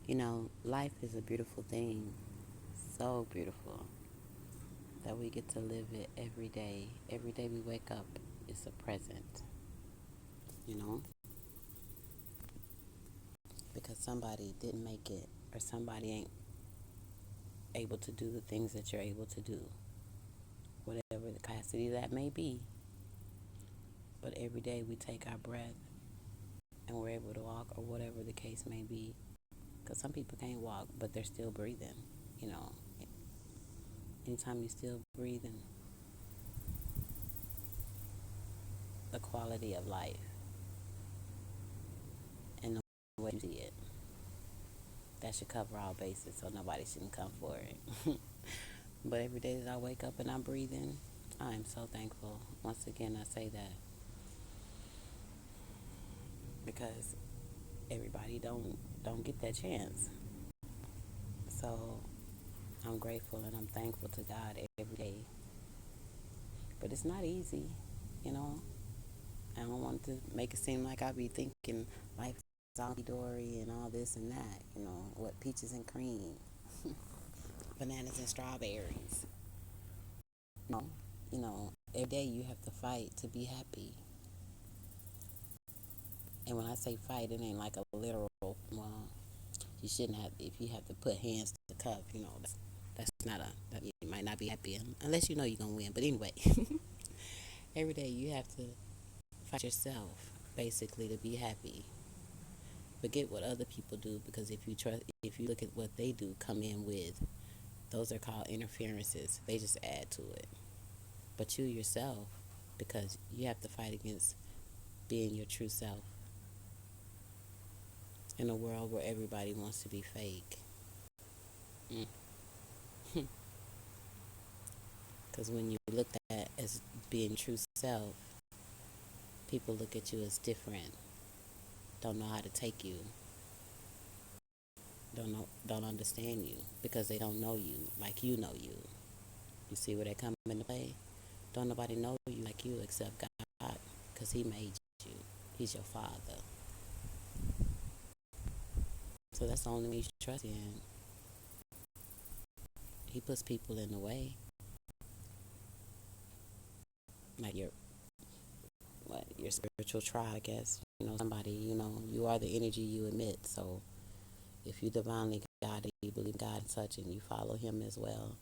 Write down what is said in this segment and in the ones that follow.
Life is a beautiful thing, so beautiful that we get to live it every day. Every day we wake up is a present, you know, because somebody didn't make it or somebody ain't able to do the things that you're able to do, whatever the capacity that may be. But every day we take our breath and we're able to walk or whatever the case may be. Because some people can't walk, but they're still breathing, you know. Anytime you're still breathing, the quality of life and the way you see it, that should cover all bases so nobody shouldn't come for it. But every day that I wake up and I'm breathing, I am so thankful. Once again, I say that because everybody don't get that chance. So I'm grateful and I'm thankful to God every day. But it's not easy, you know. I don't want to make it seem like I be thinking life is all dory and all this and that, what peaches and cream, bananas and strawberries. No, every day you have to fight to be happy. And when I say fight, it ain't like a literal, well, you shouldn't have, if you have to put hands to the cup, that's not you might not be happy unless you know you're going to win. But anyway, every day you have to fight yourself, basically, to be happy. Forget what other people do, because if you look at what they do, come in with, those are called interferences. They just add to it. But you yourself, because you have to fight against being your true self in a world where everybody wants to be fake. Because when you look at as being true self, people look at you as different, don't know how to take you, don't understand you because they don't know you like you know you. You see where they come into play? Don't nobody know you like you except God, because He made you. He's your Father. So that's the only one you should trust in. He puts people in the way, like your spiritual tribe, I guess. Somebody, you are the energy you emit. So if you divinely God, you believe God and such, and you follow Him as well,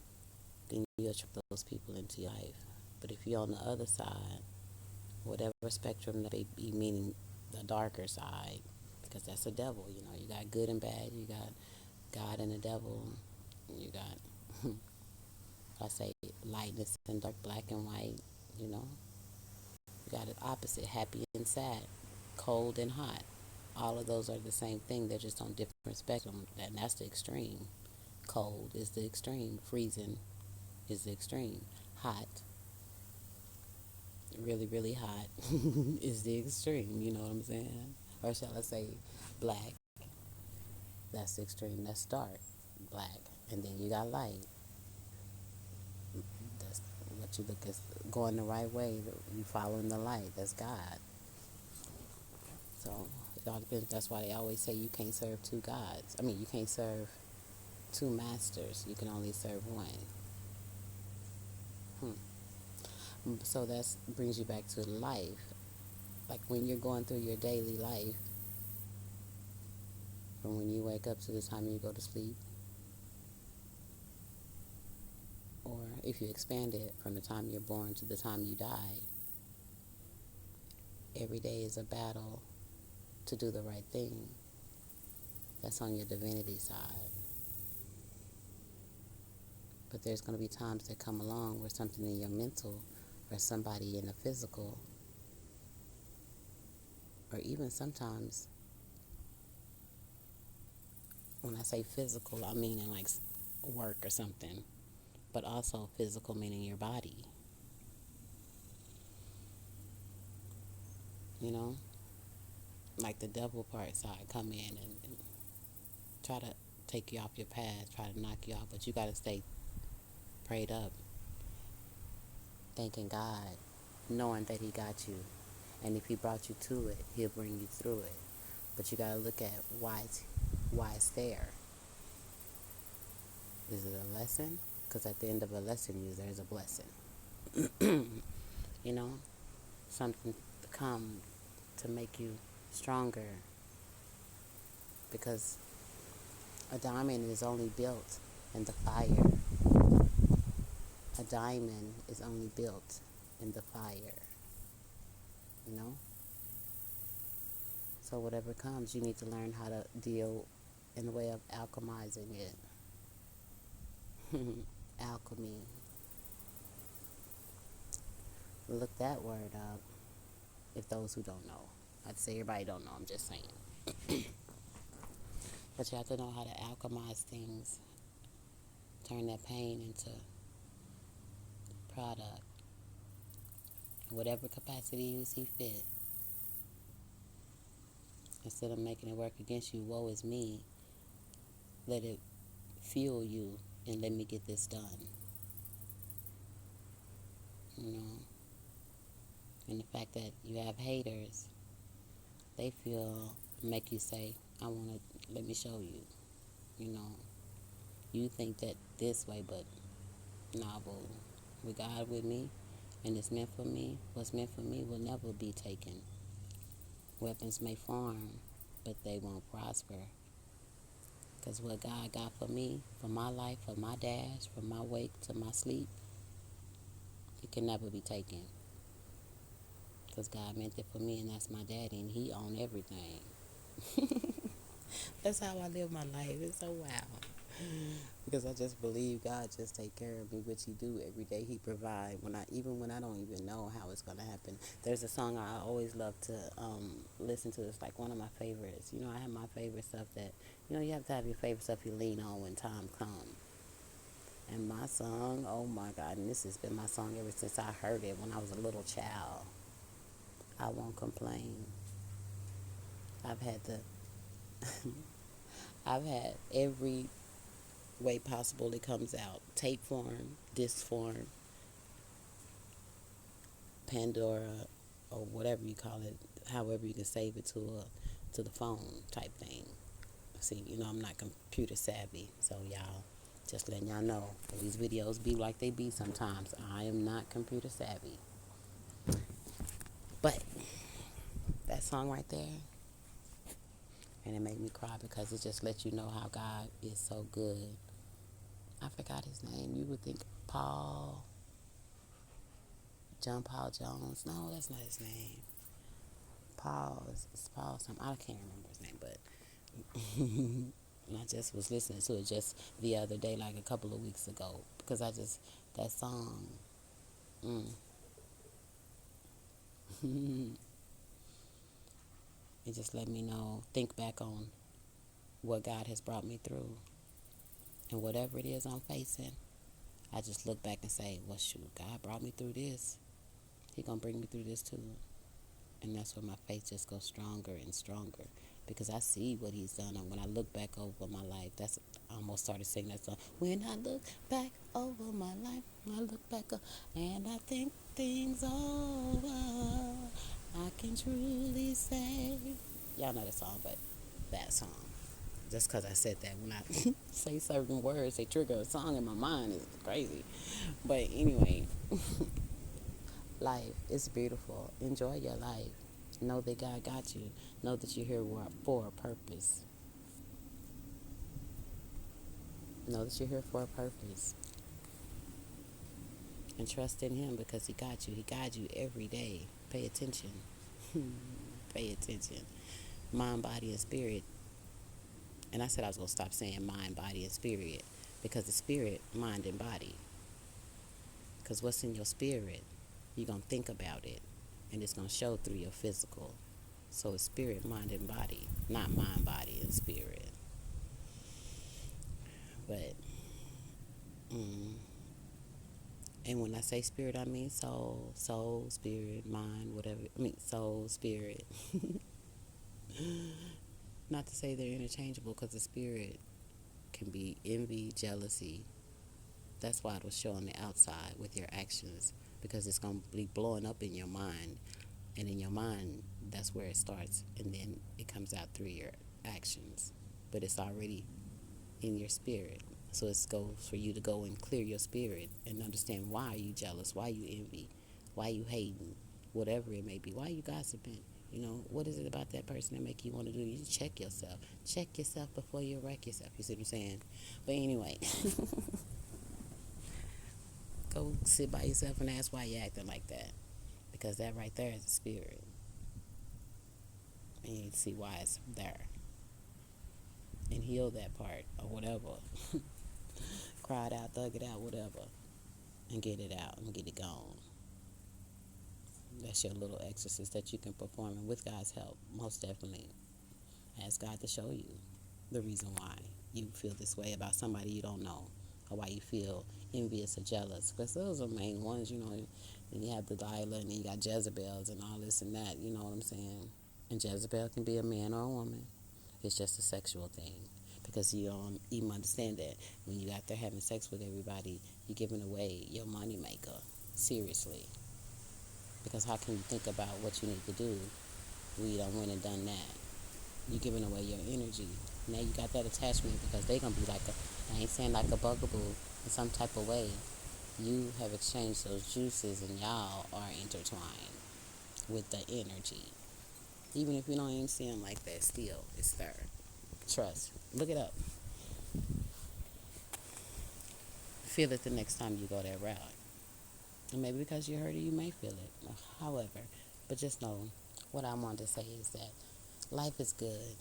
then you attract those people into your life. But if you're on the other side, whatever spectrum that may be, meaning the darker side, because that's the devil. You got good and bad. You got God and the devil. You got, I say, lightness and dark, black and white. You know, you got the opposite, happy and sad, cold and hot. All of those are the same thing. They're just on different spectrum, and that's the extreme. Cold is the extreme. Freezing is the extreme. Hot, really, really hot, is the extreme. You know what I'm saying? Or shall I say, black? That's the extreme. That's dark, black, and then you got light. That's what you look as going the right way. You following the light. That's God. So it all depends. That's why they always say you can't serve two gods. I mean, you can't serve two masters. You can only serve one. So that brings you back to life. Like when you're going through your daily life, from when you wake up to the time you go to sleep, or if you expand it from the time you're born to the time you die, every day is a battle to do the right thing. That's on your divinity side. But there's going to be times that come along where something in your mental, or somebody in the physical, or even sometimes, when I say physical, I mean in like work or something, but also physical meaning your body. You know, like the devil part side come in and try to take you off your path, try to knock you off, but you got to stay prayed up, thanking God, knowing that He got you. And if He brought you to it, He'll bring you through it. But you got to look at why why it's there. Is it a lesson? Because at the end of a lesson, there's a blessing. You know, something to come to make you stronger. Because a diamond is only built in the fire. A diamond is only built in the fire. You know? So whatever comes, you need to learn how to deal in the way of alchemizing it. Alchemy. Look that word up. If those who don't know. I'd say everybody don't know, I'm just saying. But you have to know how to alchemize things. Turn that pain into product. Whatever capacity you see fit. Instead of making it work against you, woe is me. Let it fuel you and let me get this done. You know? And the fact that you have haters, they make you say, let me show you. You know? You think that this way, but nah, boo. With God with me, and it's meant for me, what's meant for me will never be taken. Weapons may form, but they won't prosper. Because what God got for me, for my life, for my dash, from my wake to my sleep, it can never be taken. Because God meant it for me, and that's my daddy, and he owned everything. That's how I live my life. It's so wild. Because I just believe God just take care of me, which he do every day. He provide even when I don't even know how it's gonna happen. There's a song I always love to listen to. It's like one of my favorites. You know, I have my favorite stuff that, you know, you have to have your favorite stuff you lean on when time comes. And my song, oh my God, and this has been my song ever since I heard it when I was a little child. I won't complain. I've had every way possible it comes out. Tape form, disc form, Pandora, or whatever you call it, however you can save it to the phone type thing. See, you know, I'm not computer savvy, so y'all, just letting y'all know, these videos be like they be sometimes. I am not computer savvy. But that song right there, and it made me cry because it just lets you know how God is so good. I forgot his name. You would think John Paul Jones. No, that's not his name. It's Paul something. I can't remember his name, but and I just was listening to it just the other day, like a couple of weeks ago, because that song, it just let me know, think back on what God has brought me through. And whatever it is I'm facing, I just look back and say, well, shoot, God brought me through this. He gonna bring me through this too. And that's where my faith just goes stronger and stronger, because I see what he's done. And when I look back over my life, I almost started singing that song. When I look back over my life, I look back and I think things over, I can truly say. Y'all know the song, but that song. Just because I said that, when I say certain words, they trigger a song in my mind. It's crazy. But anyway, life is beautiful. Enjoy your life. Know that God got you. Know that you're here for a purpose. Know that you're here for a purpose. And trust in him, because he got you. He guides you every day. Pay attention. Pay attention. Mind, body, and spirit. And I said I was going to stop saying mind, body, and spirit, because the spirit, mind, and body. Because what's in your spirit, you're going to think about it, and it's going to show through your physical. So it's spirit, mind, and body, not mind, body, and spirit. But, and when I say spirit, I mean soul, spirit, mind, whatever. Soul, spirit. Not to say they're interchangeable, because the spirit can be envy, jealousy. That's why it will show on the outside with your actions, because it's going to be blowing up in your mind. And in your mind, that's where it starts. And then it comes out through your actions. but it's already in your spirit. So it's goes for you to go and clear your spirit and understand why you jealous, why you envy, why you hating, whatever it may be, why you gossiping. You know, what is it about that person that make you want to do? You check yourself. Check yourself before you wreck yourself. You see what I'm saying? But anyway, go sit by yourself and ask why you acting like that. Because that right there is a spirit. And you see why it's there. And heal that part or whatever. Cry it out, thug it out, whatever. And get it out and get it gone. That's your little exorcist that you can perform, and with God's help, most definitely. Ask God to show you the reason why you feel this way about somebody you don't know, or why you feel envious or jealous. Because those are the main ones, you know. Then you have Delilah, and then you got Jezebels and all this and that, you know what I'm saying? And Jezebel can be a man or a woman. It's just a sexual thing. Because you don't even understand that when you out there having sex with everybody, you're giving away your money maker. Seriously. Because how can you think about what you need to do when you done went and done that? You giving away your energy. Now you got that attachment because they gonna be like I ain't saying like a bugaboo in some type of way. You have exchanged those juices and y'all are intertwined with the energy. Even if you don't even see them like that, still, it's there. Trust. Look it up. Feel it the next time you go that route. And maybe because you heard it, you may feel it. However, but just know what I want to say is that life is good.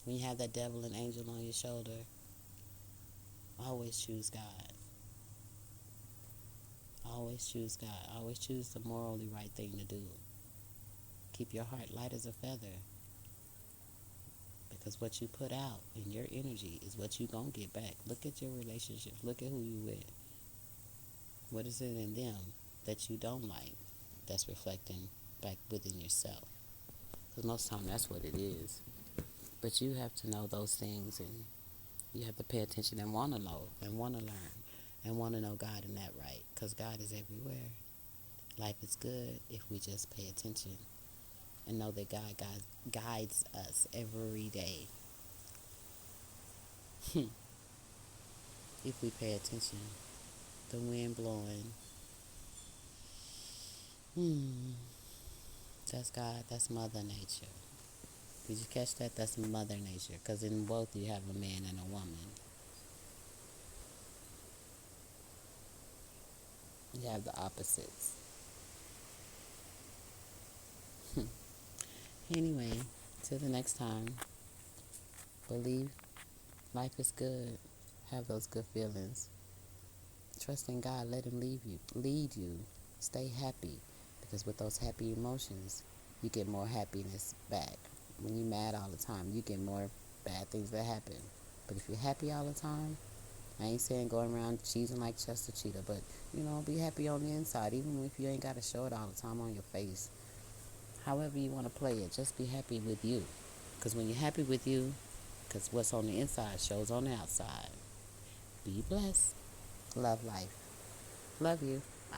When you have that devil and angel on your shoulder, always choose God. Always choose God. Always choose the morally right thing to do. Keep your heart light as a feather. Because what you put out in your energy is what you going to get back. Look at your relationships. Look at who you with. What is it in them that you don't like that's reflecting back within yourself? Because most of the time that's what it is. But you have to know those things, and you have to pay attention and want to know and want to learn and want to know God in that right. Because God is everywhere. Life is good if we just pay attention and know that God guides us every day. If we pay attention. The wind blowing. That's God. That's Mother Nature. Did you catch that? That's Mother Nature. Because in both you have a man and a woman. You have the opposites. Anyway, till the next time, believe life is good. Have those good feelings. Trust in God. Let Him lead you. Stay happy. Because with those happy emotions, you get more happiness back. When you're mad all the time, you get more bad things that happen. But if you're happy all the time, I ain't saying going around cheesing like Chester Cheetah, but, you know, be happy on the inside, even if you ain't got to show it all the time on your face. However you want to play it, just be happy with you. Because when you're happy with you, because what's on the inside shows on the outside. Be blessed. Love life. Love you. Bye.